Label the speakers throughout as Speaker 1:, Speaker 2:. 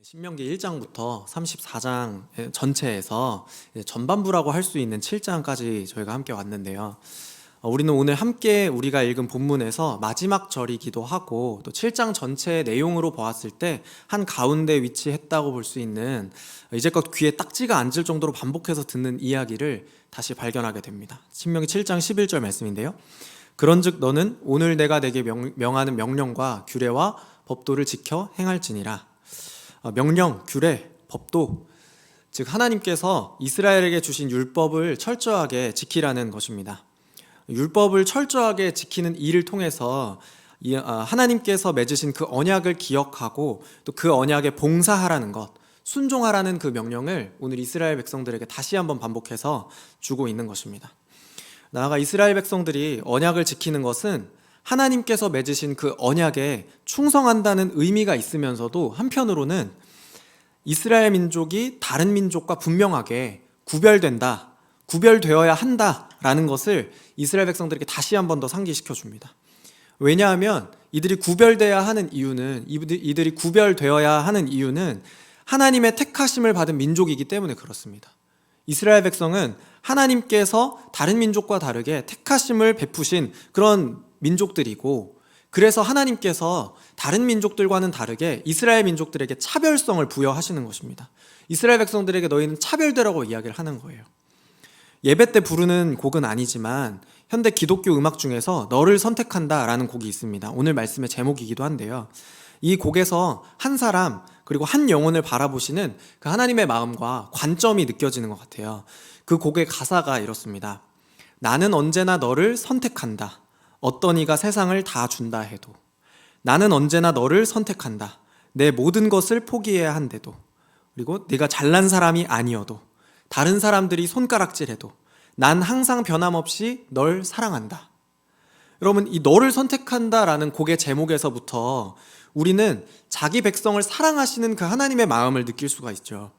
Speaker 1: 신명기 1장부터 34장 전체에서 전반부라고 할 수 있는 7장까지 저희가 함께 왔는데요. 우리는 오늘 함께 우리가 읽은 본문에서 마지막 절이기도 하고 또 7장 전체의 내용으로 보았을 때 한가운데 위치했다고 볼 수 있는 이제껏 귀에 딱지가 앉을 정도로 반복해서 듣는 이야기를 다시 발견하게 됩니다. 신명기 7장 11절 말씀인데요. 그런즉 너는 오늘 내가 내게 명하는 명령과 규례와 법도를 지켜 행할지니라. 명령, 규례, 법도, 즉 하나님께서 이스라엘에게 주신 율법을 철저하게 지키라는 것입니다. 율법을 철저하게 지키는 일을 통해서 하나님께서 맺으신 그 언약을 기억하고 또 그 언약에 봉사하라는 것, 순종하라는 그 명령을 오늘 이스라엘 백성들에게 다시 한번 반복해서 주고 있는 것입니다. 나아가 이스라엘 백성들이 언약을 지키는 것은 하나님께서 맺으신 그 언약에 충성한다는 의미가 있으면서도 한편으로는 이스라엘 민족이 다른 민족과 분명하게 구별되어야 한다라는 것을 이스라엘 백성들에게 다시 한 번 더 상기시켜 줍니다. 왜냐하면 이들이 구별되어야 하는 이유는 하나님의 택하심을 받은 민족이기 때문에 그렇습니다. 이스라엘 백성은 하나님께서 다른 민족과 다르게 택하심을 베푸신 그런 민족들이고, 그래서 하나님께서 다른 민족들과는 다르게 이스라엘 민족들에게 차별성을 부여하시는 것입니다. 이스라엘 백성들에게 너희는 차별되라고 이야기를 하는 거예요. 예배 때 부르는 곡은 아니지만 현대 기독교 음악 중에서 너를 선택한다라는 곡이 있습니다. 오늘 말씀의 제목이기도 한데요. 이 곡에서 한 사람 그리고 한 영혼을 바라보시는 그 하나님의 마음과 관점이 느껴지는 것 같아요. 그 곡의 가사가 이렇습니다. 나는 언제나 너를 선택한다. 어떤 이가 세상을 다 준다 해도. 나는 언제나 너를 선택한다. 내 모든 것을 포기해야 한데도. 그리고 네가 잘난 사람이 아니어도, 다른 사람들이 손가락질해도 난 항상 변함없이 널 사랑한다. 여러분, 이 너를 선택한다라는 곡의 제목에서부터 우리는 자기 백성을 사랑하시는 그 하나님의 마음을 느낄 수가 있죠.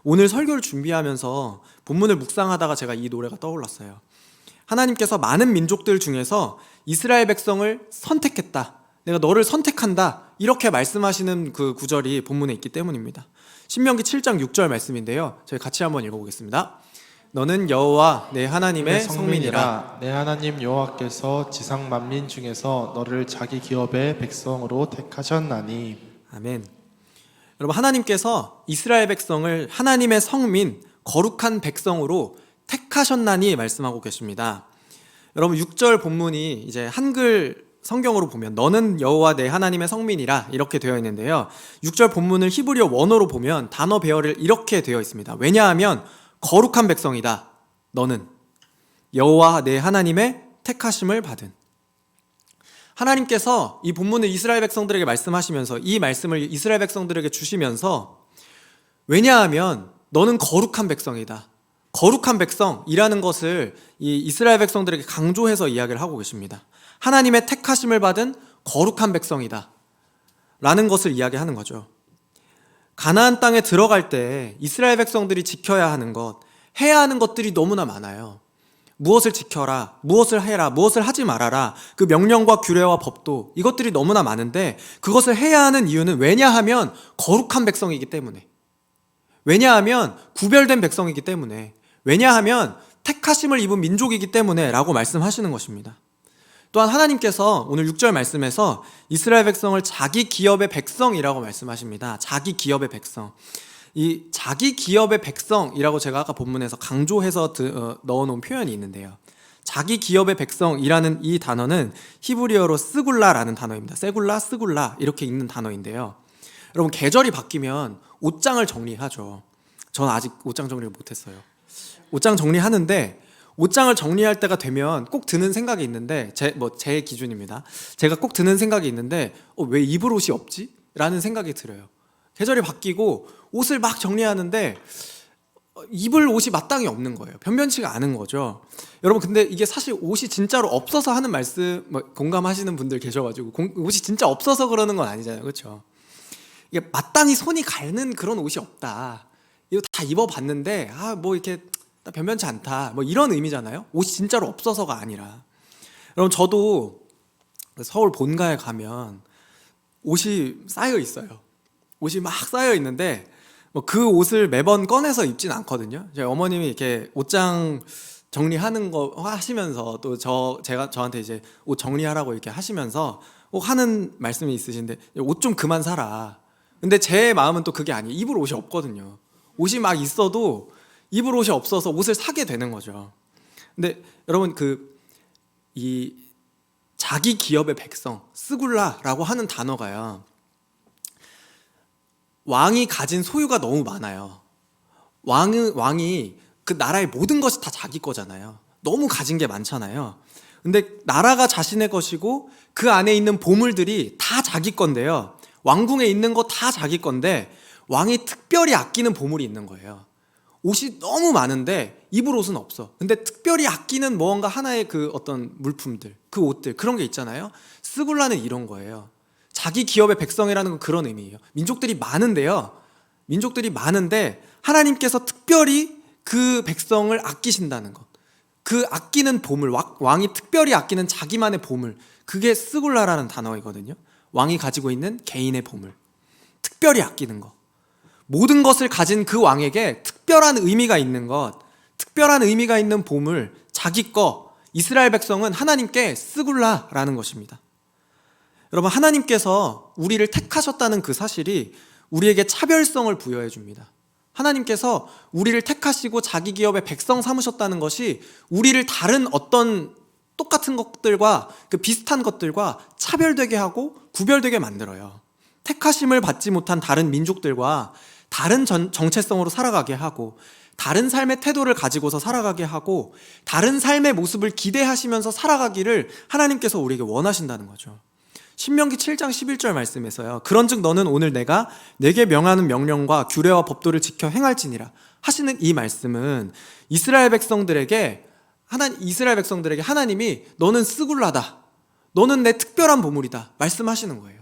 Speaker 1: 오늘 설교를 준비하면서 본문을 묵상하다가 제가 이 노래가 떠올랐어요. 하나님께서 많은 민족들 중에서 이스라엘 백성을 선택했다. 내가 너를 선택한다. 이렇게 말씀하시는 그 구절이 본문에 있기 때문입니다. 신명기 7장 6절 말씀인데요. 저희 같이 한번 읽어보겠습니다. 너는 여호와 내 하나님의 성민이라.
Speaker 2: 내 하나님 여호와께서 지상 만민 중에서 너를 자기 기업의 백성으로 택하셨나니.
Speaker 1: 아멘. 여러분, 하나님께서 이스라엘 백성을 하나님의 성민, 거룩한 백성으로 택하셨나니 말씀하고 계십니다. 여러분, 6절 본문이 이제 한글 성경으로 보면 너는 여호와 내 하나님의 성민이라 이렇게 되어 있는데요. 6절 본문을 히브리어 원어로 보면 단어 배열을 이렇게 되어 있습니다. 왜냐하면 거룩한 백성이다. 너는 여호와 내 하나님의 택하심을 받은. 하나님께서 이 본문을 이스라엘 백성들에게 말씀하시면서 이 말씀을 이스라엘 백성들에게 주시면서 왜냐하면 너는 거룩한 백성이다. 거룩한 백성이라는 것을 이 이스라엘 백성들에게 강조해서 이야기를 하고 계십니다. 하나님의 택하심을 받은 거룩한 백성이다 라는 것을 이야기하는 거죠. 가나안 땅에 들어갈 때 이스라엘 백성들이 지켜야 하는 것, 해야 하는 것들이 너무나 많아요. 무엇을 지켜라, 무엇을 해라, 무엇을 하지 말아라, 그 명령과 규례와 법도, 이것들이 너무나 많은데 그것을 해야 하는 이유는 왜냐하면 거룩한 백성이기 때문에, 왜냐하면 구별된 백성이기 때문에, 왜냐하면 택하심을 입은 민족이기 때문에 라고 말씀하시는 것입니다. 또한 하나님께서 오늘 6절 말씀에서 이스라엘 백성을 자기 기업의 백성이라고 말씀하십니다. 자기 기업의 백성. 이 자기 기업의 백성이라고 제가 아까 본문에서 강조해서 넣어놓은 표현이 있는데요. 자기 기업의 백성이라는 이 단어는 히브리어로 스굴라라는 단어입니다. 세굴라, 스굴라 이렇게 읽는 단어인데요. 여러분, 계절이 바뀌면 옷장을 정리하죠. 전 아직 옷장 정리를 못했어요. 옷장 정리하는데 옷장을 정리할 때가 되면 꼭 드는 생각이 있는데 제 기준입니다. 제가 꼭 드는 생각이 있는데 왜 입을 옷이 없지? 라는 생각이 들어요. 계절이 바뀌고 옷을 막 정리하는데 입을 옷이 마땅히 없는 거예요. 변변치가 않은 거죠. 여러분, 근데 이게 사실 옷이 진짜로 없어서 하는 말씀, 공감하시는 분들 계셔가지고 옷이 진짜 없어서 그러는 건 아니잖아요. 그렇죠? 이게 마땅히 손이 가는 그런 옷이 없다. 이거 다 입어봤는데 이렇게 변변치 않다, 이런 의미잖아요. 옷이 진짜로 없어서가 아니라. 여러분, 저도 서울 본가에 가면 옷이 쌓여 있어요. 옷이 막 쌓여 있는데 뭐 그 옷을 매번 꺼내서 입진 않거든요. 저희 어머님이 이렇게 옷장 정리하는 거 하시면서 또 제가 저한테 이제 옷 정리하라고 이렇게 하시면서 꼭 하는 말씀이 있으신데 옷 좀 그만 사라. 근데 제 마음은 또 그게 아니에요. 입을 옷이 없거든요. 옷이 막 있어도 입을 옷이 없어서 옷을 사게 되는 거죠. 근데 여러분 이 자기 기업의 백성 스굴라라고 하는 단어가요. 왕이 가진 소유가 너무 많아요. 왕이 그 나라의 모든 것이 다 자기 거잖아요. 너무 가진 게 많잖아요. 근데 나라가 자신의 것이고 그 안에 있는 보물들이 다 자기 건데요. 왕궁에 있는 거 다 자기 건데 왕이 특별히 아끼는 보물이 있는 거예요. 옷이 너무 많은데 입을 옷은 없어. 근데 특별히 아끼는 뭔가 하나의 그 어떤 물품들, 그 옷들, 그런 게 있잖아요. 스굴라는 이런 거예요. 자기 기업의 백성이라는 건 그런 의미예요. 민족들이 많은데요. 민족들이 많은데 하나님께서 특별히 그 백성을 아끼신다는 것. 그 아끼는 보물, 왕이 특별히 아끼는 자기만의 보물, 그게 스굴라라는 단어이거든요. 왕이 가지고 있는 개인의 보물, 특별히 아끼는 것. 모든 것을 가진 그 왕에게 특별한 의미가 있는 것, 특별한 의미가 있는 보물, 자기 거, 이스라엘 백성은 하나님께 스굴라라는 것입니다. 여러분, 하나님께서 우리를 택하셨다는 그 사실이 우리에게 차별성을 부여해 줍니다. 하나님께서 우리를 택하시고 자기 기업의 백성 삼으셨다는 것이 우리를 다른 어떤 똑같은 것들과 그 비슷한 것들과 차별되게 하고 구별되게 만들어요. 택하심을 받지 못한 다른 민족들과 다른 정체성으로 살아가게 하고, 다른 삶의 태도를 가지고서 살아가게 하고, 다른 삶의 모습을 기대하시면서 살아가기를 하나님께서 우리에게 원하신다는 거죠. 신명기 7장 11절 말씀에서요, 그런즉 너는 오늘 내가 내게 명하는 명령과 규례와 법도를 지켜 행할지니라 하시는 이 말씀은 이스라엘 백성들에게 하나님이 너는 스굴라다, 너는 내 특별한 보물이다 말씀하시는 거예요.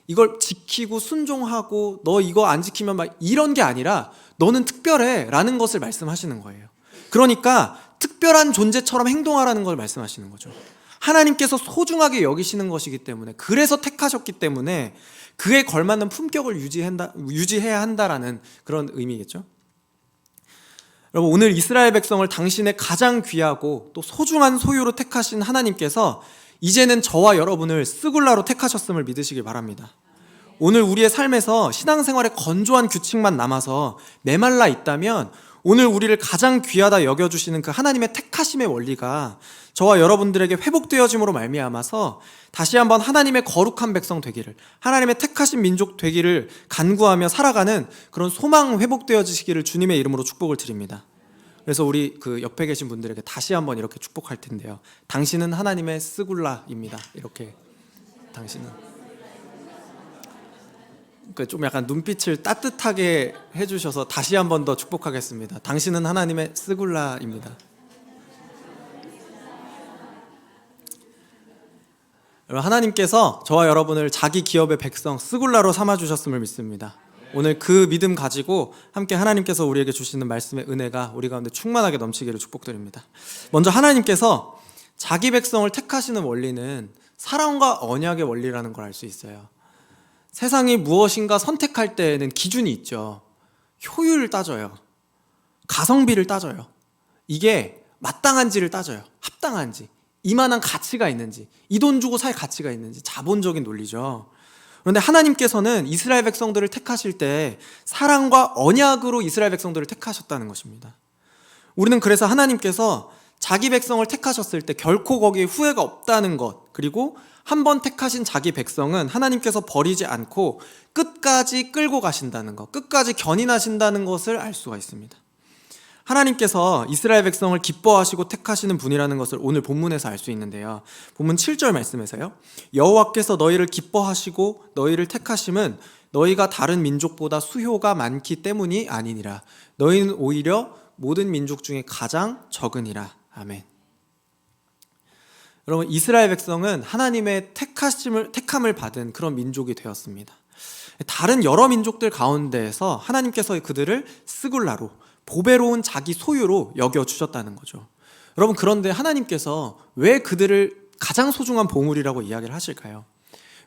Speaker 1: 이걸 지키고 순종하고 너 이거 안 지키면 막 이런 게 아니라 너는 특별해 라는 것을 말씀하시는 거예요. 그러니까 특별한 존재처럼 행동하라는 걸 말씀하시는 거죠. 하나님께서 소중하게 여기시는 것이기 때문에, 그래서 택하셨기 때문에 그에 걸맞는 품격을 유지해야 한다라는 그런 의미겠죠. 여러분, 오늘 이스라엘 백성을 당신의 가장 귀하고 또 소중한 소유로 택하신 하나님께서 이제는 저와 여러분을 스굴라로 택하셨음을 믿으시길 바랍니다. 오늘 우리의 삶에서 신앙생활에 건조한 규칙만 남아서 메말라 있다면 오늘 우리를 가장 귀하다 여겨주시는 그 하나님의 택하심의 원리가 저와 여러분들에게 회복되어짐으로 말미암아서 다시 한번 하나님의 거룩한 백성 되기를, 하나님의 택하신 민족 되기를 간구하며 살아가는 그런 소망 회복되어지시기를 주님의 이름으로 축복을 드립니다. 그래서 우리 그 옆에 계신 분들에게 다시 한번 이렇게 축복할 텐데요. 당신은 하나님의 스굴라입니다. 이렇게 당신은 좀 약간 눈빛을 따뜻하게 해주셔서 다시 한번 더 축복하겠습니다. 당신은 하나님의 스굴라입니다. 하나님께서 저와 여러분을 자기 기업의 백성 스굴라로 삼아주셨음을 믿습니다. 오늘 그 믿음 가지고 함께 하나님께서 우리에게 주시는 말씀의 은혜가 우리 가운데 충만하게 넘치기를 축복드립니다. 먼저 하나님께서 자기 백성을 택하시는 원리는 사랑과 언약의 원리라는 걸 알 수 있어요. 세상이 무엇인가 선택할 때에는 기준이 있죠. 효율을 따져요. 가성비를 따져요. 이게 마땅한지를 따져요. 합당한지, 이만한 가치가 있는지, 이 돈 주고 살 가치가 있는지, 자본적인 논리죠. 그런데 하나님께서는 이스라엘 백성들을 택하실 때 사랑과 언약으로 이스라엘 백성들을 택하셨다는 것입니다. 우리는 그래서 하나님께서 자기 백성을 택하셨을 때 결코 거기에 후회가 없다는 것, 그리고 한 번 택하신 자기 백성은 하나님께서 버리지 않고 끝까지 끌고 가신다는 것, 끝까지 견인하신다는 것을 알 수가 있습니다. 하나님께서 이스라엘 백성을 기뻐하시고 택하시는 분이라는 것을 오늘 본문에서 알 수 있는데요. 본문 7절 말씀에서요, 여호와께서 너희를 기뻐하시고 너희를 택하심은 너희가 다른 민족보다 수효가 많기 때문이 아니니라. 너희는 오히려 모든 민족 중에 가장 적으니라. 아멘. 여러분, 이스라엘 백성은 하나님의 택함을 받은 그런 민족이 되었습니다. 다른 여러 민족들 가운데에서 하나님께서 그들을 스굴라로, 보배로운 자기 소유로 여겨주셨다는 거죠. 여러분, 그런데 하나님께서 왜 그들을 가장 소중한 보물이라고 이야기를 하실까요?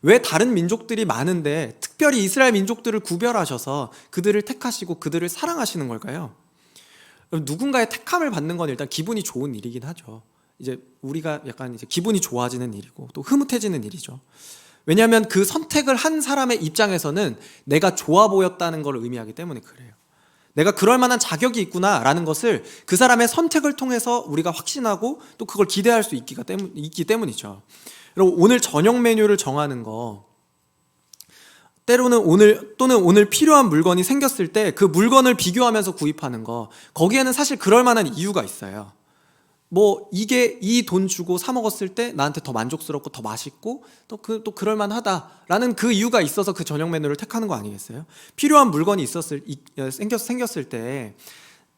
Speaker 1: 왜 다른 민족들이 많은데 특별히 이스라엘 민족들을 구별하셔서 그들을 택하시고 그들을 사랑하시는 걸까요? 누군가의 택함을 받는 건 일단 기분이 좋은 일이긴 하죠. 이제 우리가 약간 이제 기분이 좋아지는 일이고 또 흐뭇해지는 일이죠. 왜냐하면 그 선택을 한 사람의 입장에서는 내가 좋아 보였다는 걸 의미하기 때문에 그래요. 내가 그럴 만한 자격이 있구나라는 것을 그 사람의 선택을 통해서 우리가 확신하고 또 그걸 기대할 수 있기 때문이죠. 여러분, 오늘 저녁 메뉴를 정하는 거, 때로는 오늘 필요한 물건이 생겼을 때 그 물건을 비교하면서 구입하는 거, 거기에는 사실 그럴 만한 이유가 있어요. 뭐 이게 이 돈 주고 사 먹었을 때 나한테 더 만족스럽고 더 맛있고 또 그럴 만하다라는 그 이유가 있어서 그 저녁 메뉴를 택하는 거 아니겠어요? 필요한 물건이 생겼을 때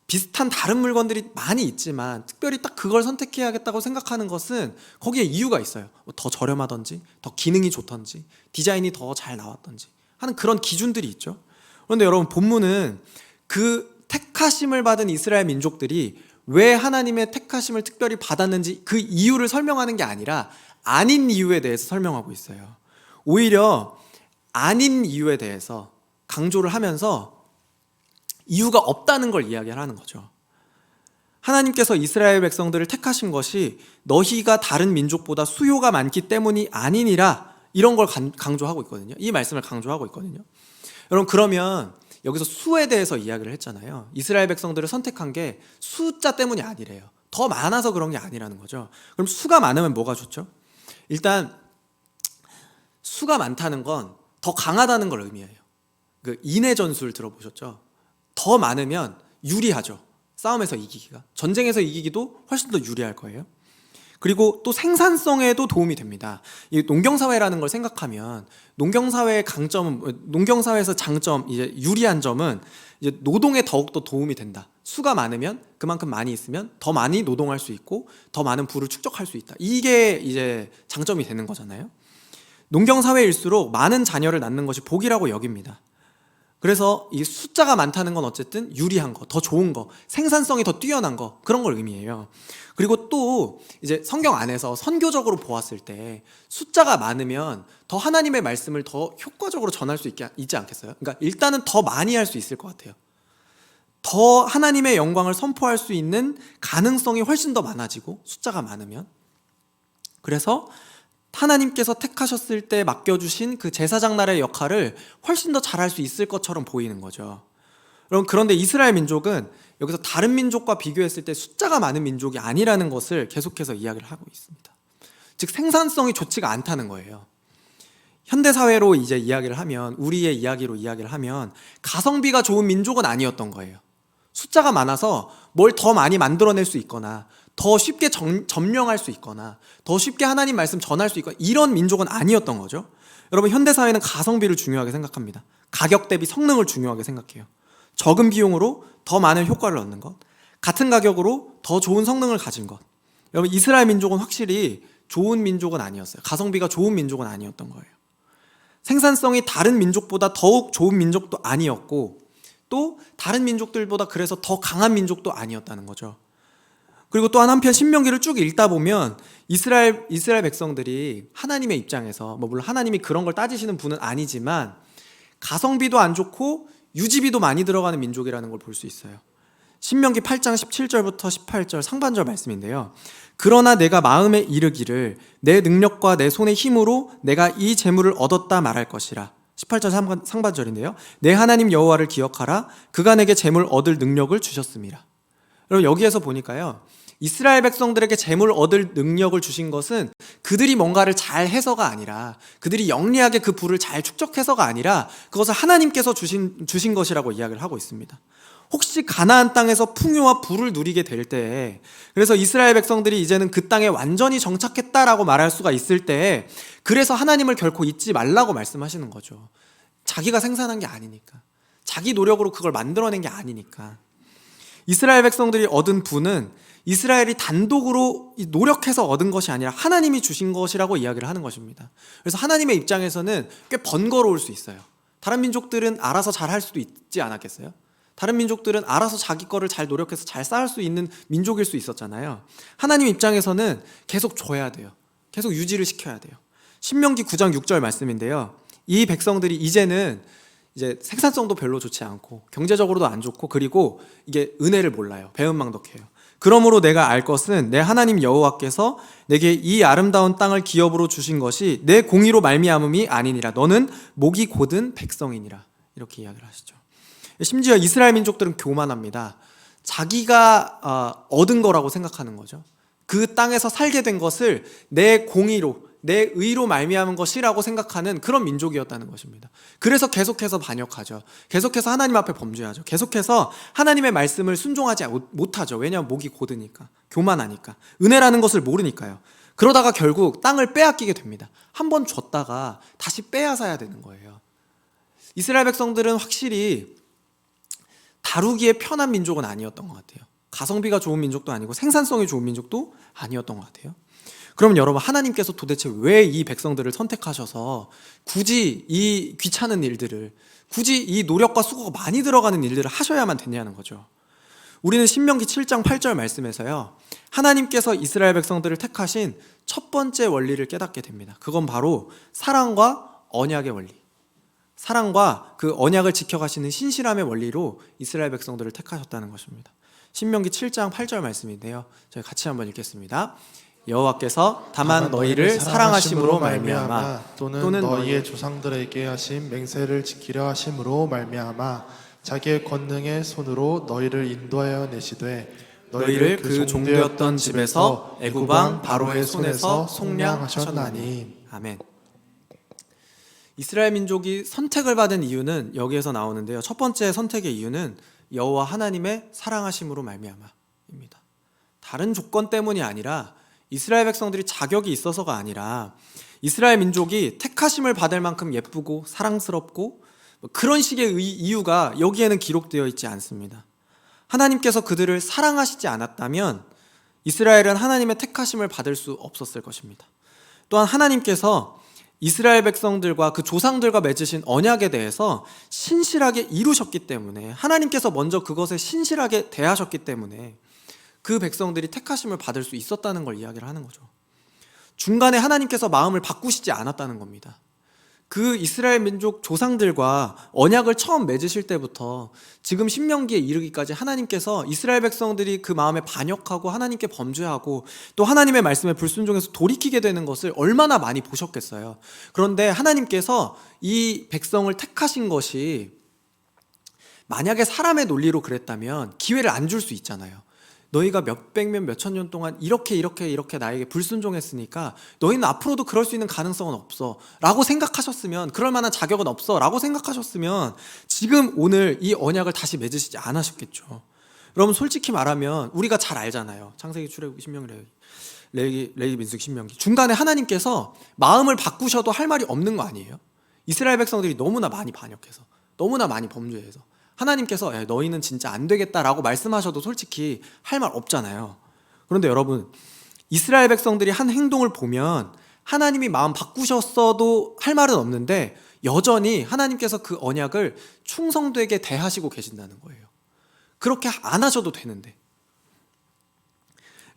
Speaker 1: 비슷한 다른 물건들이 많이 있지만 특별히 딱 그걸 선택해야겠다고 생각하는 것은 거기에 이유가 있어요. 더 저렴하던지, 더 기능이 좋던지, 디자인이 더 잘 나왔던지 하는 그런 기준들이 있죠. 그런데 여러분, 본문은 그 택하심을 받은 이스라엘 민족들이 왜 하나님의 택하심을 특별히 받았는지 그 이유를 설명하는 게 아니라 아닌 이유에 대해서 설명하고 있어요. 오히려 아닌 이유에 대해서 강조를 하면서 이유가 없다는 걸 이야기하는 거죠. 하나님께서 이스라엘 백성들을 택하신 것이 너희가 다른 민족보다 수요가 많기 때문이 아니니라, 이런 걸 강조하고 있거든요. 이 말씀을 강조하고 있거든요. 여러분, 그러면 여기서 수에 대해서 이야기를 했잖아요. 이스라엘 백성들을 선택한 게 숫자 때문이 아니래요. 더 많아서 그런 게 아니라는 거죠. 그럼 수가 많으면 뭐가 좋죠? 일단 수가 많다는 건 더 강하다는 걸 의미해요. 그 인해 전술 들어보셨죠? 더 많으면 유리하죠. 싸움에서 이기기가. 전쟁에서 이기기도 훨씬 더 유리할 거예요. 그리고 또 생산성에도 도움이 됩니다. 이 농경사회라는 걸 생각하면 농경사회의 강점은, 농경사회에서 장점, 이제 유리한 점은 이제 노동에 더욱더 도움이 된다. 수가 많으면 그만큼 많이 있으면 더 많이 노동할 수 있고 더 많은 부를 축적할 수 있다. 이게 이제 장점이 되는 거잖아요. 농경사회일수록 많은 자녀를 낳는 것이 복이라고 여깁니다. 그래서 이 숫자가 많다는 건 어쨌든 유리한 거, 더 좋은 거, 생산성이 더 뛰어난 거, 그런 걸 의미해요. 그리고 또 이제 성경 안에서 선교적으로 보았을 때 숫자가 많으면 더 하나님의 말씀을 더 효과적으로 전할 수 있지 않겠어요? 그러니까 일단은 더 많이 할 수 있을 것 같아요. 더 하나님의 영광을 선포할 수 있는 가능성이 훨씬 더 많아지고, 숫자가 많으면. 그래서 하나님께서 택하셨을 때 맡겨주신 그 제사장 나라의 역할을 훨씬 더 잘할 수 있을 것처럼 보이는 거죠. 여러분, 그런데 이스라엘 민족은 여기서 다른 민족과 비교했을 때 숫자가 많은 민족이 아니라는 것을 계속해서 이야기를 하고 있습니다. 즉, 생산성이 좋지가 않다는 거예요. 현대사회로 이제 이야기를 하면, 우리의 이야기로 이야기를 하면 가성비가 좋은 민족은 아니었던 거예요. 숫자가 많아서 뭘 더 많이 만들어낼 수 있거나 더 쉽게 점령할 수 있거나 더 쉽게 하나님 말씀 전할 수 있거나 이런 민족은 아니었던 거죠. 여러분, 현대사회는 가성비를 중요하게 생각합니다. 가격 대비 성능을 중요하게 생각해요. 적은 비용으로 더 많은 효과를 얻는 것, 같은 가격으로 더 좋은 성능을 가진 것. 여러분, 이스라엘 민족은 확실히 좋은 민족은 아니었어요. 가성비가 좋은 민족은 아니었던 거예요. 생산성이 다른 민족보다 더욱 좋은 민족도 아니었고, 또 다른 민족들보다 그래서 더 강한 민족도 아니었다는 거죠. 그리고 또 한편 신명기를 쭉 읽다 보면 이스라엘 백성들이 하나님의 입장에서, 물론 하나님이 그런 걸 따지시는 분은 아니지만 가성비도 안 좋고 유지비도 많이 들어가는 민족이라는 걸 볼 수 있어요. 신명기 8장 17절부터 18절 상반절 말씀인데요. 그러나 내가 마음에 이르기를 내 능력과 내 손의 힘으로 내가 이 재물을 얻었다 말할 것이라. 18절 상반절인데요. 내 하나님 여호와를 기억하라. 그가 내게 재물 얻을 능력을 주셨습니다. 여러분, 여기에서 보니까요, 이스라엘 백성들에게 재물을 얻을 능력을 주신 것은 그들이 뭔가를 잘 해서가 아니라, 그들이 영리하게 그 부를 잘 축적해서가 아니라 그것을 하나님께서 주신 것이라고 이야기를 하고 있습니다. 혹시 가나안 땅에서 풍요와 부를 누리게 될 때에, 그래서 이스라엘 백성들이 이제는 그 땅에 완전히 정착했다라고 말할 수가 있을 때에, 그래서 하나님을 결코 잊지 말라고 말씀하시는 거죠. 자기가 생산한 게 아니니까, 자기 노력으로 그걸 만들어낸 게 아니니까. 이스라엘 백성들이 얻은 부는 이스라엘이 단독으로 노력해서 얻은 것이 아니라 하나님이 주신 것이라고 이야기를 하는 것입니다. 그래서 하나님의 입장에서는 꽤 번거로울 수 있어요. 다른 민족들은 알아서 잘 할 수도 있지 않았겠어요? 다른 민족들은 알아서 자기 거를 잘 노력해서 잘 쌓을 수 있는 민족일 수 있었잖아요. 하나님 입장에서는 계속 줘야 돼요. 계속 유지를 시켜야 돼요. 신명기 9장 6절 말씀인데요. 이 백성들이 이제는 이제 생산성도 별로 좋지 않고 경제적으로도 안 좋고 그리고 이게 은혜를 몰라요. 배은망덕해요. 그러므로 내가 알 것은 내 하나님 여호와께서 내게 이 아름다운 땅을 기업으로 주신 것이 내 공의로 말미암음이 아니니라. 너는 목이 곧은 백성이니라. 이렇게 이야기를 하시죠. 심지어 이스라엘 민족들은 교만합니다. 자기가 얻은 거라고 생각하는 거죠. 그 땅에서 살게 된 것을 내 공의로, 내 의로 말미암은 것이라고 생각하는 그런 민족이었다는 것입니다. 그래서 계속해서 반역하죠. 계속해서 하나님 앞에 범죄하죠. 계속해서 하나님의 말씀을 순종하지 못하죠. 왜냐하면 목이 고드니까, 교만하니까, 은혜라는 것을 모르니까요. 그러다가 결국 땅을 빼앗기게 됩니다. 한번 줬다가 다시 빼앗아야 되는 거예요. 이스라엘 백성들은 확실히 다루기에 편한 민족은 아니었던 것 같아요. 가성비가 좋은 민족도 아니고 생산성이 좋은 민족도 아니었던 것 같아요. 그럼 여러분, 하나님께서 도대체 왜 이 백성들을 선택하셔서 굳이 이 귀찮은 일들을, 굳이 이 노력과 수고가 많이 들어가는 일들을 하셔야만 됐냐는 거죠. 우리는 신명기 7장 8절 말씀에서요, 하나님께서 이스라엘 백성들을 택하신 첫 번째 원리를 깨닫게 됩니다. 그건 바로 사랑과 언약의 원리, 사랑과 그 언약을 지켜가시는 신실함의 원리로 이스라엘 백성들을 택하셨다는 것입니다. 신명기 7장 8절 말씀인데요, 저희 같이 한번 읽겠습니다. 여호와께서 다만 너희를 사랑하심으로 말미암아
Speaker 2: 또는 너희의 조상들에게 하신 맹세를 지키려 하심으로 말미암아 자기의 권능의 손으로 너희를 인도하여 내시되
Speaker 1: 너희를 그 종되었던 집에서 애굽 왕 바로의 손에서 속량하셨나니. 아멘. 이스라엘 민족이 선택을 받은 이유는 여기에서 나오는데요, 첫 번째 선택의 이유는 여호와 하나님의 사랑하심으로 말미암아입니다. 다른 조건 때문이 아니라, 이스라엘 백성들이 자격이 있어서가 아니라, 이스라엘 민족이 택하심을 받을 만큼 예쁘고 사랑스럽고 그런 식의 이유가 여기에는 기록되어 있지 않습니다. 하나님께서 그들을 사랑하시지 않았다면 이스라엘은 하나님의 택하심을 받을 수 없었을 것입니다. 또한 하나님께서 이스라엘 백성들과 그 조상들과 맺으신 언약에 대해서 신실하게 이루셨기 때문에, 하나님께서 먼저 그것에 신실하게 대하셨기 때문에 그 백성들이 택하심을 받을 수 있었다는 걸 이야기를 하는 거죠. 중간에 하나님께서 마음을 바꾸시지 않았다는 겁니다. 그 이스라엘 민족 조상들과 언약을 처음 맺으실 때부터 지금 신명기에 이르기까지 하나님께서 이스라엘 백성들이 그 마음에 반역하고 하나님께 범죄하고 또 하나님의 말씀에 불순종해서 돌이키게 되는 것을 얼마나 많이 보셨겠어요. 그런데 하나님께서 이 백성을 택하신 것이, 만약에 사람의 논리로 그랬다면 기회를 안 줄 수 있잖아요. 너희가 몇백 년, 몇천 년 동안 이렇게 나에게 불순종했으니까 너희는 앞으로도 그럴 수 있는 가능성은 없어 라고 생각하셨으면, 그럴 만한 자격은 없어 라고 생각하셨으면 지금 오늘 이 언약을 다시 맺으시지 않으셨겠죠. 여러분, 솔직히 말하면 우리가 잘 알잖아요. 창세기, 출애굽기, 신명기, 레위기, 민수기, 신명기 중간에 하나님께서 마음을 바꾸셔도 할 말이 없는 거 아니에요? 이스라엘 백성들이 너무나 많이 반역해서, 너무나 많이 범죄해서 하나님께서 너희는 진짜 안 되겠다라고 말씀하셔도 솔직히 할 말 없잖아요. 그런데 여러분, 이스라엘 백성들이 한 행동을 보면 하나님이 마음 바꾸셨어도 할 말은 없는데 여전히 하나님께서 그 언약을 충성되게 대하시고 계신다는 거예요. 그렇게 안 하셔도 되는데.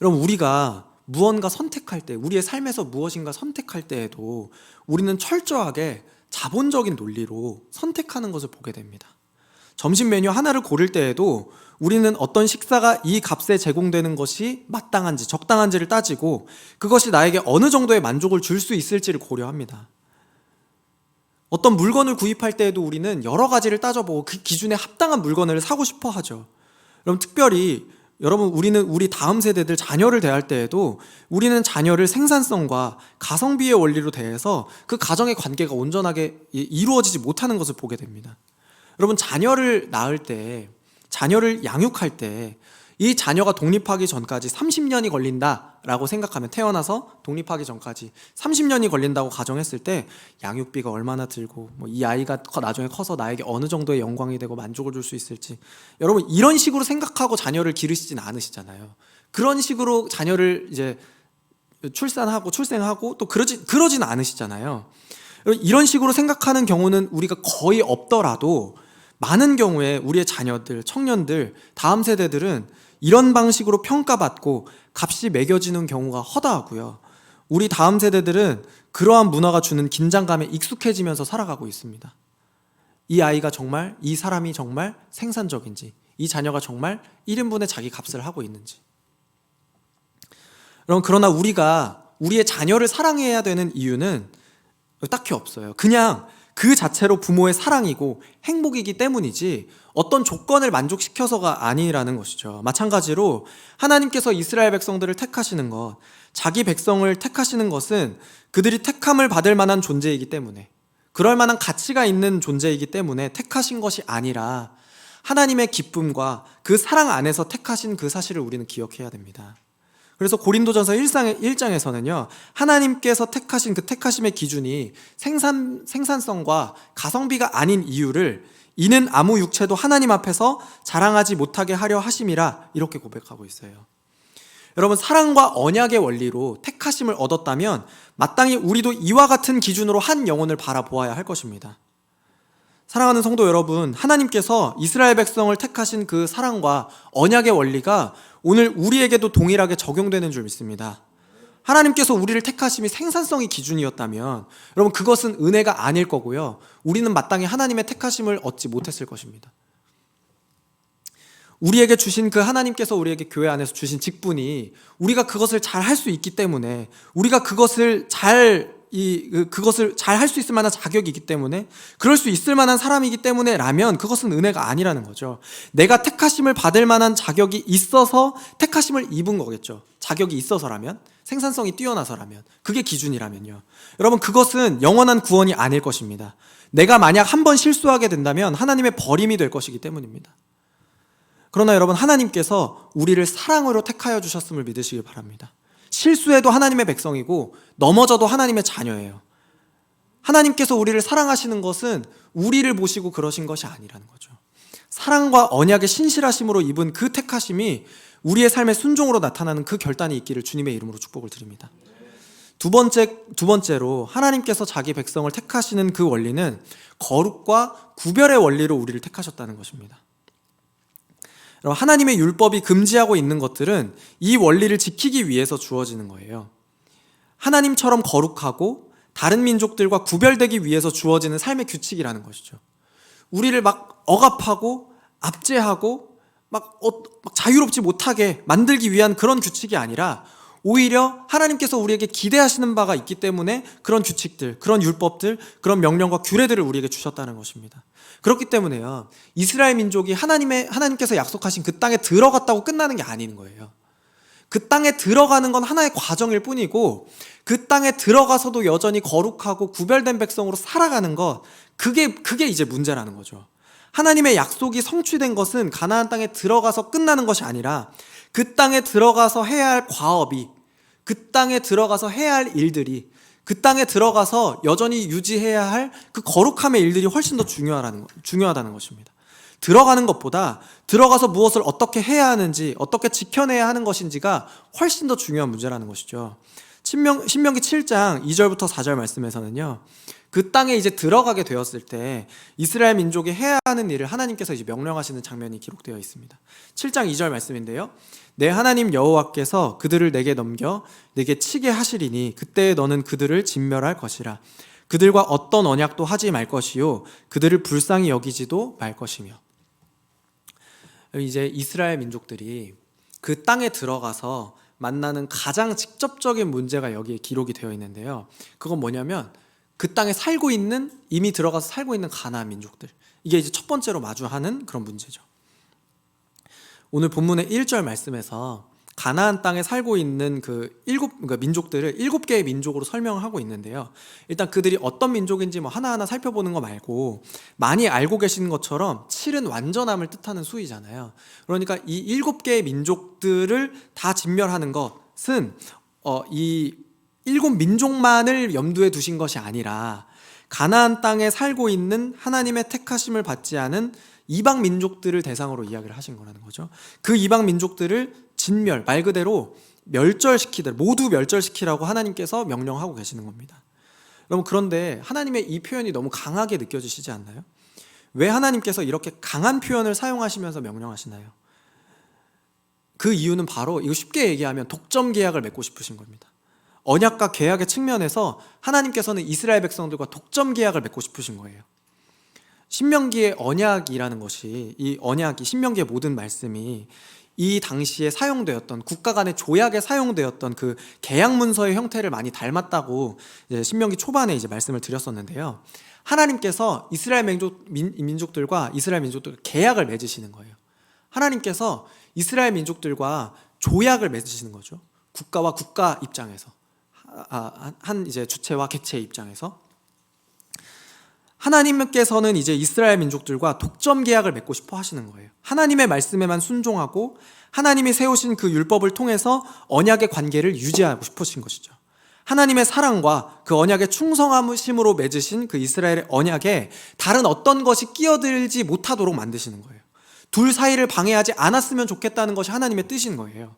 Speaker 1: 여러분, 우리가 무언가 선택할 때, 우리의 삶에서 무엇인가 선택할 때에도 우리는 철저하게 자본적인 논리로 선택하는 것을 보게 됩니다. 점심 메뉴 하나를 고를 때에도 우리는 어떤 식사가 이 값에 제공되는 것이 마땅한지 적당한지를 따지고 그것이 나에게 어느 정도의 만족을 줄 수 있을지를 고려합니다. 어떤 물건을 구입할 때에도 우리는 여러 가지를 따져보고 그 기준에 합당한 물건을 사고 싶어 하죠. 그럼 특별히 여러분, 우리는 우리 다음 세대들 자녀를 대할 때에도 우리는 자녀를 생산성과 가성비의 원리로 대해서 그 가정의 관계가 온전하게 이루어지지 못하는 것을 보게 됩니다. 여러분, 자녀를 낳을 때, 자녀를 양육할 때 이 자녀가 독립하기 전까지 30년이 걸린다라고 생각하면, 태어나서 독립하기 전까지 30년이 걸린다고 가정했을 때 양육비가 얼마나 들고 이 아이가 나중에 커서 나에게 어느 정도의 영광이 되고 만족을 줄 수 있을지, 여러분 이런 식으로 생각하고 자녀를 기르시진 않으시잖아요. 그런 식으로 자녀를 이제 출생하고 또 그러진 않으시잖아요. 이런 식으로 생각하는 경우는 우리가 거의 없더라도 많은 경우에 우리의 자녀들, 청년들, 다음 세대들은 이런 방식으로 평가받고 값이 매겨지는 경우가 허다하고요. 우리 다음 세대들은 그러한 문화가 주는 긴장감에 익숙해지면서 살아가고 있습니다. 이 아이가 정말, 이 사람이 정말 생산적인지, 이 자녀가 정말 1인분의 자기 값을 하고 있는지. 그러나 우리가 우리의 자녀를 사랑해야 되는 이유는 딱히 없어요. 그냥 그 자체로 부모의 사랑이고 행복이기 때문이지 어떤 조건을 만족시켜서가 아니라는 것이죠. 마찬가지로 하나님께서 이스라엘 백성들을 택하시는 것, 자기 백성을 택하시는 것은 그들이 택함을 받을 만한 존재이기 때문에, 그럴 만한 가치가 있는 존재이기 때문에 택하신 것이 아니라 하나님의 기쁨과 그 사랑 안에서 택하신 그 사실을 우리는 기억해야 됩니다. 그래서 고린도전서 1장에서는요, 하나님께서 택하신 그 택하심의 기준이 생산성과 가성비가 아닌 이유를 이는 아무 육체도 하나님 앞에서 자랑하지 못하게 하려 하심이라 이렇게 고백하고 있어요. 여러분, 사랑과 언약의 원리로 택하심을 얻었다면 마땅히 우리도 이와 같은 기준으로 한 영혼을 바라보아야 할 것입니다. 사랑하는 성도 여러분, 하나님께서 이스라엘 백성을 택하신 그 사랑과 언약의 원리가 오늘 우리에게도 동일하게 적용되는 줄 믿습니다. 하나님께서 우리를 택하심이 생산성이 기준이었다면 여러분, 그것은 은혜가 아닐 거고요, 우리는 마땅히 하나님의 택하심을 얻지 못했을 것입니다. 우리에게 주신 그 하나님께서 우리에게 교회 안에서 주신 직분이 우리가 그것을 잘 할 수 있기 때문에, 우리가 그것을 잘 할 수 있을 만한 자격이 있기 때문에, 그럴 수 있을 만한 사람이기 때문에 라면 그것은 은혜가 아니라는 거죠. 내가 택하심을 받을 만한 자격이 있어서 택하심을 입은 거겠죠. 자격이 있어서라면, 생산성이 뛰어나서라면, 그게 기준이라면요, 여러분, 그것은 영원한 구원이 아닐 것입니다. 내가 만약 한 번 실수하게 된다면 하나님의 버림이 될 것이기 때문입니다. 그러나 여러분, 하나님께서 우리를 사랑으로 택하여 주셨음을 믿으시기 바랍니다. 실수해도 하나님의 백성이고 넘어져도 하나님의 자녀예요. 하나님께서 우리를 사랑하시는 것은 우리를 보시고 그러신 것이 아니라는 거죠. 사랑과 언약의 신실하심으로 입은 그 택하심이 우리의 삶의 순종으로 나타나는 그 결단이 있기를 주님의 이름으로 축복을 드립니다. 두 번째로 하나님께서 자기 백성을 택하시는 그 원리는 거룩과 구별의 원리로 우리를 택하셨다는 것입니다. 하나님의 율법이 금지하고 있는 것들은 이 원리를 지키기 위해서 주어지는 거예요. 하나님처럼 거룩하고 다른 민족들과 구별되기 위해서 주어지는 삶의 규칙이라는 것이죠. 우리를 막 억압하고 압제하고 막 자유롭지 못하게 만들기 위한 그런 규칙이 아니라 오히려 하나님께서 우리에게 기대하시는 바가 있기 때문에 그런 규칙들, 그런 율법들, 그런 명령과 규례들을 우리에게 주셨다는 것입니다. 그렇기 때문에요, 이스라엘 민족이 하나님께서 약속하신 그 땅에 들어갔다고 끝나는 게 아닌 거예요. 그 땅에 들어가는 건 하나의 과정일 뿐이고, 그 땅에 들어가서도 여전히 거룩하고 구별된 백성으로 살아가는 것, 그게 이제 문제라는 거죠. 하나님의 약속이 성취된 것은 가나안 땅에 들어가서 끝나는 것이 아니라 그 땅에 들어가서 해야 할 과업이, 그 땅에 들어가서 해야 할 일들이, 그 땅에 들어가서 여전히 유지해야 할 그 거룩함의 일들이 훨씬 더 중요하다는 것입니다. 들어가는 것보다 들어가서 무엇을 어떻게 해야 하는지, 어떻게 지켜내야 하는 것인지가 훨씬 더 중요한 문제라는 것이죠. 신명기 7장 2절부터 4절 말씀에서는요, 그 땅에 이제 들어가게 되었을 때 이스라엘 민족이 해야 하는 일을 하나님께서 이제 명령하시는 장면이 기록되어 있습니다. 7장 2절 말씀인데요, 내 하나님 여호와께서 그들을 내게 넘겨 내게 치게 하시리니 그때 너는 그들을 진멸할 것이라. 그들과 어떤 언약도 하지 말 것이요 그들을 불쌍히 여기지도 말 것이며. 이제 이스라엘 민족들이 그 땅에 들어가서 만나는 가장 직접적인 문제가 여기에 기록이 되어 있는데요, 그건 뭐냐면 그 땅에 이미 들어가서 살고 있는 가나안 민족들, 이게 이제 첫 번째로 마주하는 그런 문제죠. 오늘 본문의 1절 말씀에서 가나안 땅에 살고 있는 그러니까 민족들을 7개의 민족으로 설명을 하고 있는데요, 일단 그들이 어떤 민족인지 하나하나 살펴보는 거 말고 많이 알고 계시는 것처럼 7은 완전함을 뜻하는 수이잖아요. 그러니까 이 7개의 민족들을 다 진멸하는 것은 이 7민족만을 염두에 두신 것이 아니라 가나안 땅에 살고 있는 하나님의 택하심을 받지 않은 이방 민족들을 대상으로 이야기를 하신 거라는 거죠. 그 이방 민족들을 진멸, 말 그대로 모두 멸절시키라고 하나님께서 명령하고 계시는 겁니다. 여러분, 그런데 하나님의 이 표현이 너무 강하게 느껴지시지 않나요? 왜 하나님께서 이렇게 강한 표현을 사용하시면서 명령하시나요? 그 이유는 바로, 이거 쉽게 얘기하면 독점 계약을 맺고 싶으신 겁니다. 언약과 계약의 측면에서 하나님께서는 이스라엘 백성들과 독점 계약을 맺고 싶으신 거예요. 신명기의 언약이라는 것이, 이 언약이, 신명기의 모든 말씀이 이 당시에 사용되었던, 국가 간의 조약에 사용되었던 그 계약 문서의 형태를 많이 닮았다고 이제 신명기 초반에 이제 말씀을 드렸었는데요. 하나님께서 이스라엘 민족들과 이스라엘 민족들과 계약을 맺으시는 거예요. 하나님께서 이스라엘 민족들과 조약을 맺으시는 거죠. 국가와 국가 입장에서, 한 이제 주체와 객체의 입장에서. 하나님께서는 이제 이스라엘 민족들과 독점 계약을 맺고 싶어 하시는 거예요. 하나님의 말씀에만 순종하고 하나님이 세우신 그 율법을 통해서 언약의 관계를 유지하고 싶으신 것이죠. 하나님의 사랑과 그 언약의 충성함으로 맺으신 그 이스라엘의 언약에 다른 어떤 것이 끼어들지 못하도록 만드시는 거예요. 둘 사이를 방해하지 않았으면 좋겠다는 것이 하나님의 뜻인 거예요.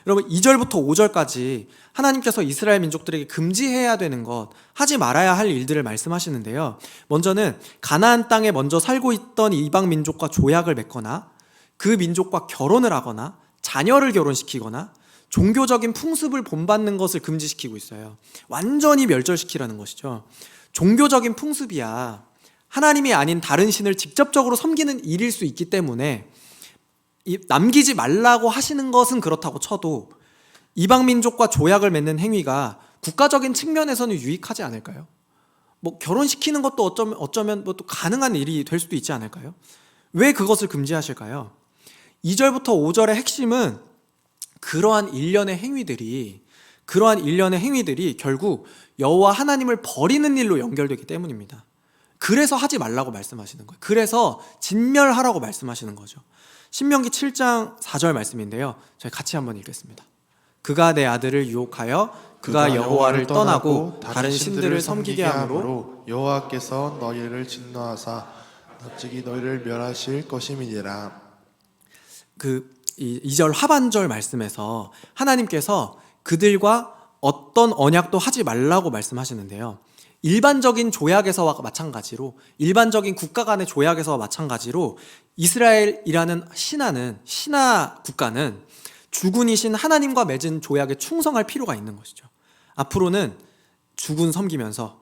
Speaker 1: 여러분, 2절부터 5절까지 하나님께서 이스라엘 민족들에게 금지해야 되는 것, 하지 말아야 할 일들을 말씀하시는데요. 먼저는 가나안 땅에 먼저 살고 있던 이방 민족과 조약을 맺거나 그 민족과 결혼을 하거나 자녀를 결혼시키거나 종교적인 풍습을 본받는 것을 금지시키고 있어요. 완전히 멸절시키라는 것이죠. 종교적인 풍습이야 하나님이 아닌 다른 신을 직접적으로 섬기는 일일 수 있기 때문에 남기지 말라고 하시는 것은 그렇다고 쳐도 이방 민족과 조약을 맺는 행위가 국가적인 측면에서는 유익하지 않을까요? 뭐 결혼시키는 것도 어쩌면 뭐 또 가능한 일이 될 수도 있지 않을까요? 왜 그것을 금지하실까요? 2절부터 5절의 핵심은 그러한 일련의 행위들이 결국 여호와 하나님을 버리는 일로 연결되기 때문입니다. 그래서 하지 말라고 말씀하시는 거예요. 그래서 진멸하라고 말씀하시는 거죠. 신명기 7장 4절 말씀인데요. 저희 같이 한번 읽겠습니다. 그가 내 아들을 유혹하여 그가 여호와를 떠나고 다른 신들을 섬기게 하므로
Speaker 2: 여호와께서 너희를 진노하사 납작이 너희를 멸하실 것임이니라.
Speaker 1: 그 2절 하반절 말씀에서 하나님께서 그들과 어떤 언약도 하지 말라고 말씀하시는데요. 일반적인 조약에서와 마찬가지로, 일반적인 국가 간의 조약에서와 마찬가지로 이스라엘이라는 신하 국가는 주군이신 하나님과 맺은 조약에 충성할 필요가 있는 것이죠. 앞으로는 주군 섬기면서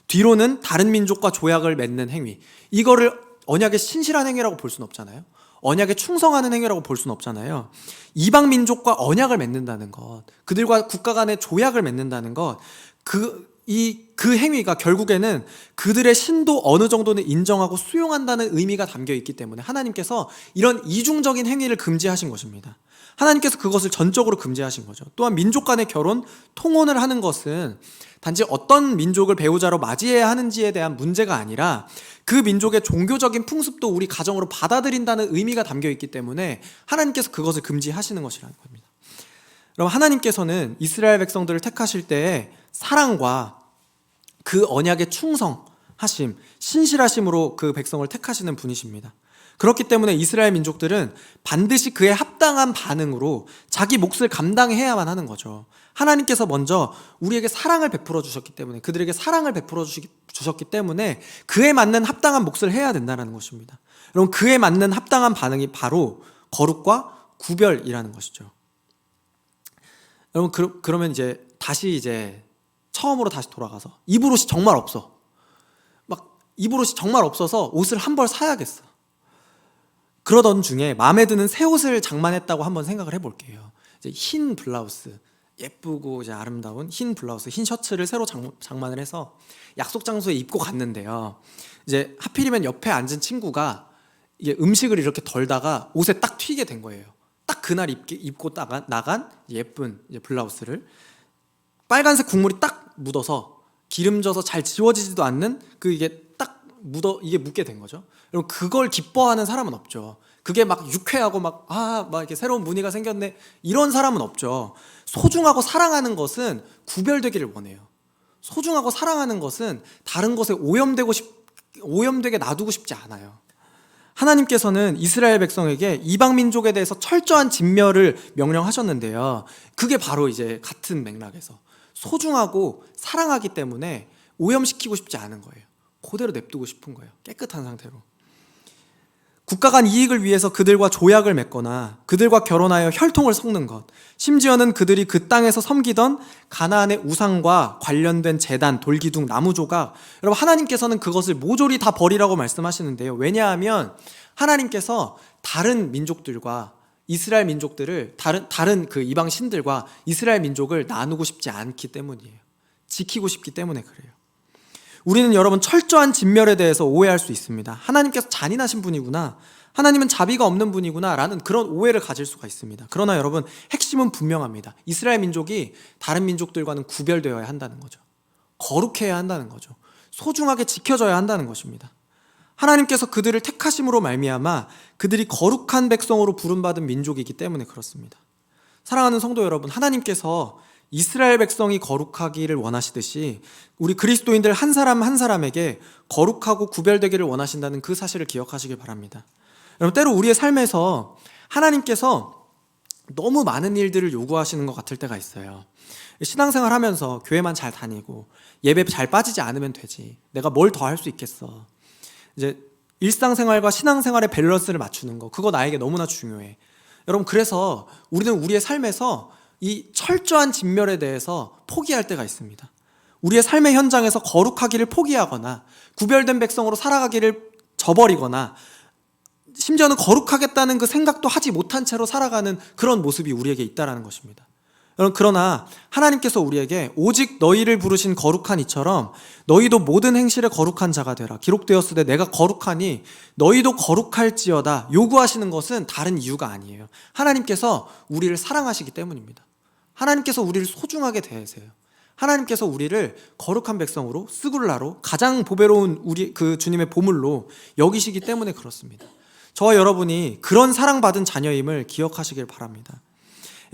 Speaker 1: 뒤로는 다른 민족과 조약을 맺는 행위, 이거를 언약의 신실한 행위라고 볼 수는 없잖아요. 언약에 충성하는 행위라고 볼 수는 없잖아요. 이방 민족과 언약을 맺는다는 것, 그들과 국가 간의 조약을 맺는다는 것, 그 행위가 결국에는 그들의 신도 어느 정도는 인정하고 수용한다는 의미가 담겨 있기 때문에 하나님께서 이런 이중적인 행위를 금지하신 것입니다. 하나님께서 그것을 전적으로 금지하신 거죠. 또한 민족 간의 결혼, 통혼을 하는 것은 단지 어떤 민족을 배우자로 맞이해야 하는지에 대한 문제가 아니라 그 민족의 종교적인 풍습도 우리 가정으로 받아들인다는 의미가 담겨 있기 때문에 하나님께서 그것을 금지하시는 것이라는 겁니다. 여러분, 하나님께서는 이스라엘 백성들을 택하실 때에 사랑과 그 언약의 충성하심, 신실하심으로 그 백성을 택하시는 분이십니다. 그렇기 때문에 이스라엘 민족들은 반드시 그에 합당한 반응으로 자기 몫을 감당해야만 하는 거죠. 하나님께서 먼저 우리에게 사랑을 베풀어 주셨기 때문에, 그들에게 사랑을 베풀어 주셨기 때문에 그에 맞는 합당한 몫을 해야 된다는 것입니다. 여러분, 그에 맞는 합당한 반응이 바로 거룩과 구별이라는 것이죠. 여러분, 그러면 이제 처음으로 다시 돌아가서 입으로시 정말 없어. 입으로시 정말 없어서 옷을 한 벌 사야겠어. 그러던 중에 마음에 드는 새 옷을 장만했다고 한번 생각을 해볼게요. 이제 흰 블라우스, 예쁘고 이제 아름다운 흰 블라우스, 흰 셔츠를 새로 장만을 해서 약속 장소에 입고 갔는데요. 이제 하필이면 옆에 앉은 친구가 이게 음식을 이렇게 덜다가 옷에 딱 튀게 된 거예요. 딱 그날 입고 나간 예쁜 이제 블라우스를 빨간색 국물이 딱 묻어서 기름져서 잘 지워지지도 않는 이게 딱 이게 묻게 된 거죠. 여러분, 그걸 기뻐하는 사람은 없죠. 그게 막 유쾌하고 막 이렇게 새로운 무늬가 생겼네, 이런 사람은 없죠. 소중하고 사랑하는 것은 구별되기를 원해요. 소중하고 사랑하는 것은 다른 것에 오염되게 놔두고 싶지 않아요. 하나님께서는 이스라엘 백성에게 이방 민족에 대해서 철저한 진멸을 명령하셨는데요. 그게 바로 이제 같은 맥락에서 소중하고 사랑하기 때문에 오염시키고 싶지 않은 거예요. 그대로 냅두고 싶은 거예요. 깨끗한 상태로. 국가 간 이익을 위해서 그들과 조약을 맺거나 그들과 결혼하여 혈통을 섞는 것, 심지어는 그들이 그 땅에서 섬기던 가나안의 우상과 관련된 제단, 돌기둥, 나무 조각, 여러분 하나님께서는 그것을 모조리 다 버리라고 말씀하시는데요. 왜냐하면 하나님께서 다른 민족들과 이스라엘 민족들을 다른 그 이방 신들과 이스라엘 민족을 나누고 싶지 않기 때문이에요. 지키고 싶기 때문에 그래요. 우리는 여러분 철저한 진멸에 대해서 오해할 수 있습니다. 하나님께서 잔인하신 분이구나, 하나님은 자비가 없는 분이구나 라는 그런 오해를 가질 수가 있습니다. 그러나 여러분 핵심은 분명합니다. 이스라엘 민족이 다른 민족들과는 구별되어야 한다는 거죠. 거룩해야 한다는 거죠. 소중하게 지켜져야 한다는 것입니다. 하나님께서 그들을 택하심으로 말미암아 그들이 거룩한 백성으로 부름받은 민족이기 때문에 그렇습니다. 사랑하는 성도 여러분, 하나님께서 이스라엘 백성이 거룩하기를 원하시듯이 우리 그리스도인들 한 사람 한 사람에게 거룩하고 구별되기를 원하신다는 그 사실을 기억하시길 바랍니다. 여러분, 때로 우리의 삶에서 하나님께서 너무 많은 일들을 요구하시는 것 같을 때가 있어요. 신앙생활 하면서 교회만 잘 다니고 예배 잘 빠지지 않으면 되지, 내가 뭘 더 할 수 있겠어. 이제 일상생활과 신앙생활의 밸런스를 맞추는 거, 그거 나에게 너무나 중요해. 여러분, 그래서 우리는 우리의 삶에서 이 철저한 진멸에 대해서 포기할 때가 있습니다. 우리의 삶의 현장에서 거룩하기를 포기하거나 구별된 백성으로 살아가기를 저버리거나 심지어는 거룩하겠다는 그 생각도 하지 못한 채로 살아가는 그런 모습이 우리에게 있다는 것입니다. 여러분, 그러나 하나님께서 우리에게 오직 너희를 부르신 거룩한 이처럼 너희도 모든 행실에 거룩한 자가 되라, 기록되었을 때 내가 거룩하니 너희도 거룩할지어다 요구하시는 것은 다른 이유가 아니에요. 하나님께서 우리를 사랑하시기 때문입니다. 하나님께서 우리를 소중하게 대하세요. 하나님께서 우리를 거룩한 백성으로, 스굴라로, 가장 보배로운 우리 그 주님의 보물로 여기시기 때문에 그렇습니다. 저와 여러분이 그런 사랑받은 자녀임을 기억하시길 바랍니다.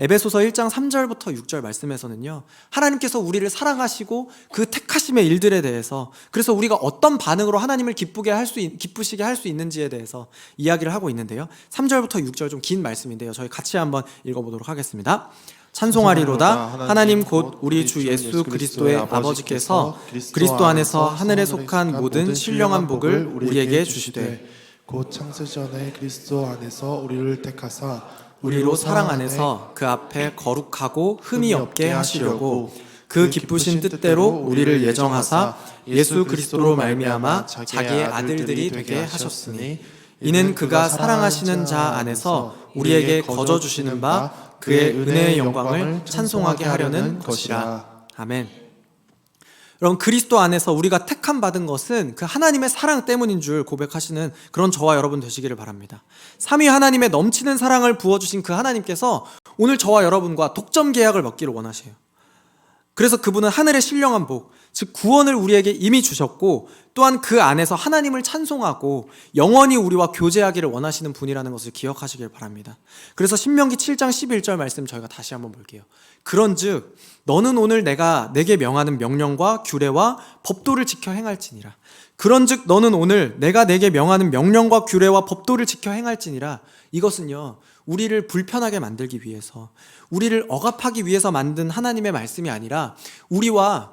Speaker 1: 에베소서 1장 3절부터 6절 말씀에서는요, 하나님께서 우리를 사랑하시고 그 택하심의 일들에 대해서, 그래서 우리가 어떤 반응으로 하나님을 기쁘시게 할 수 있는지에 대해서 이야기를 하고 있는데요, 3절부터 6절 좀 긴 말씀인데요, 저희 같이 한번 읽어보도록 하겠습니다. 찬송하리로다. 하나님 곧 우리 주 예수 그리스도의 아버지께서 그리스도 안에서 하늘에 속한 모든 신령한 복을 우리에게 주시되
Speaker 2: 곧 창세전에 그리스도 안에서 우리를 택하사
Speaker 1: 우리로 사랑 안에서 그 앞에 거룩하고 흠이 없게 하시려고 그 기쁘신 뜻대로 우리를 예정하사 예수 그리스도로 말미암아 자기의 아들들이 되게 하셨으니 이는 그가 사랑하시는 자 안에서 우리에게 거저 주시는 바 그의 은혜의 영광을 찬송하게 하려는 것이라. 아멘. 여러분, 그리스도 안에서 우리가 택함 받은 것은 그 하나님의 사랑 때문인 줄 고백하시는 그런 저와 여러분 되시기를 바랍니다. 삼위 하나님의 넘치는 사랑을 부어주신 그 하나님께서 오늘 저와 여러분과 독점 계약을 맺기를 원하세요. 그래서 그분은 하늘의 신령한 복, 즉 구원을 우리에게 이미 주셨고 또한 그 안에서 하나님을 찬송하고 영원히 우리와 교제하기를 원하시는 분이라는 것을 기억하시길 바랍니다. 그래서 신명기 7장 11절 말씀 저희가 다시 한번 볼게요. 그런즉 너는 오늘 내가 내게 명하는 명령과 규례와 법도를 지켜 행할지니라. 그런즉 너는 오늘 내가 내게 명하는 명령과 규례와 법도를 지켜 행할지니라. 이것은요, 우리를 불편하게 만들기 위해서, 우리를 억압하기 위해서 만든 하나님의 말씀이 아니라 우리와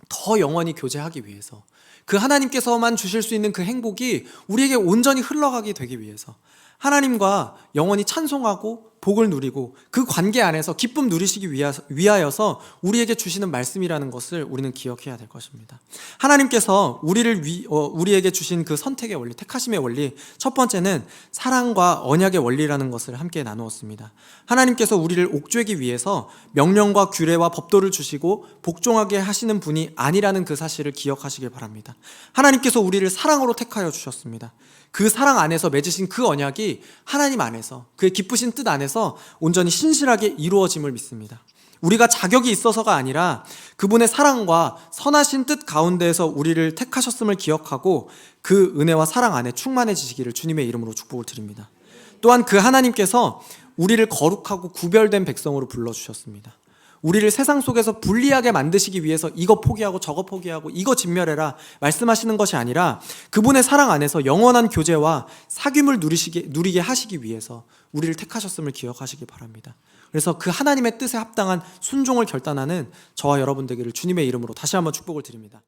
Speaker 1: 더 영원히 교제하기 위해서, 그 하나님께서만 주실 수 있는 그 행복이 우리에게 온전히 흘러가게 되기 위해서, 하나님과 영원히 찬송하고 복을 누리고 그 관계 안에서 기쁨 누리시기 위하여서 우리에게 주시는 말씀이라는 것을 우리는 기억해야 될 것입니다. 하나님께서 우리에게 주신 그 선택의 원리, 택하심의 원리, 첫 번째는 사랑과 언약의 원리라는 것을 함께 나누었습니다. 하나님께서 우리를 옥죄기 위해서 명령과 규례와 법도를 주시고 복종하게 하시는 분이 아니라는 그 사실을 기억하시길 바랍니다. 하나님께서 우리를 사랑으로 택하여 주셨습니다. 그 사랑 안에서 맺으신 그 언약이 하나님 안에서, 그의 기쁘신 뜻 안에서 온전히 신실하게 이루어짐을 믿습니다. 우리가 자격이 있어서가 아니라 그분의 사랑과 선하신 뜻 가운데에서 우리를 택하셨음을 기억하고 그 은혜와 사랑 안에 충만해지시기를 주님의 이름으로 축복을 드립니다. 또한 그 하나님께서 우리를 거룩하고 구별된 백성으로 불러주셨습니다. 우리를 세상 속에서 불리하게 만드시기 위해서 이거 포기하고 저거 포기하고 이거 진멸해라 말씀하시는 것이 아니라 그분의 사랑 안에서 영원한 교제와 사귐을 누리게 하시기 위해서 우리를 택하셨음을 기억하시기 바랍니다. 그래서 그 하나님의 뜻에 합당한 순종을 결단하는 저와 여러분 되기를 주님의 이름으로 다시 한번 축복을 드립니다.